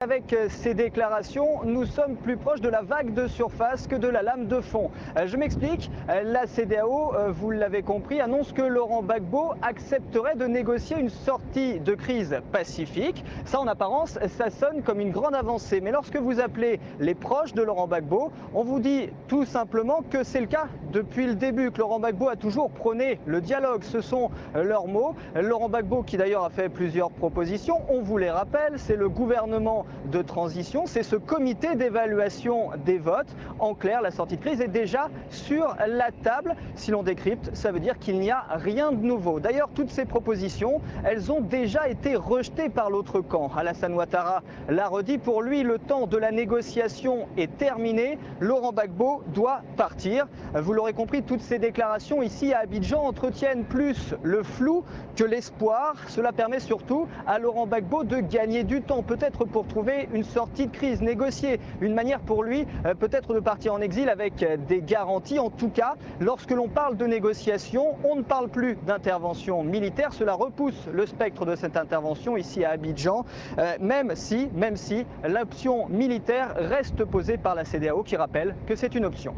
Avec ces déclarations, nous sommes plus proches de la vague de surface que de la lame de fond. Je m'explique, la CEDEAO, vous l'avez compris, annonce que Laurent Gbagbo accepterait de négocier une sortie de crise pacifique. Ça, en apparence, ça sonne comme une grande avancée. Mais lorsque vous appelez les proches de Laurent Gbagbo, on vous dit tout simplement que c'est le cas depuis le début, que Laurent Gbagbo a toujours prôné le dialogue. Ce sont leurs mots. Laurent Gbagbo, qui d'ailleurs a fait plusieurs propositions, on vous les rappelle, c'est le gouvernement de transition, c'est ce comité d'évaluation des votes. En clair, la sortie de crise est déjà sur la table. Si l'on décrypte, ça veut dire qu'il n'y a rien de nouveau. D'ailleurs, toutes ces propositions, elles ont déjà été rejetées par l'autre camp. Alassane Ouattara l'a redit, pour lui, le temps de la négociation est terminé. Laurent Gbagbo doit partir. Vous l'aurez compris, toutes ces déclarations ici à Abidjan entretiennent plus le flou que l'espoir. Cela permet surtout à Laurent Gbagbo de gagner du temps, peut-être pour trouver une sortie de crise, négocier une manière pour lui peut-être de partir en exil avec des garanties. En tout cas, lorsque l'on parle de négociation, on ne parle plus d'intervention militaire. Cela repousse le spectre de cette intervention ici à Abidjan, même si l'option militaire reste posée par la CEDEAO qui rappelle que c'est une option.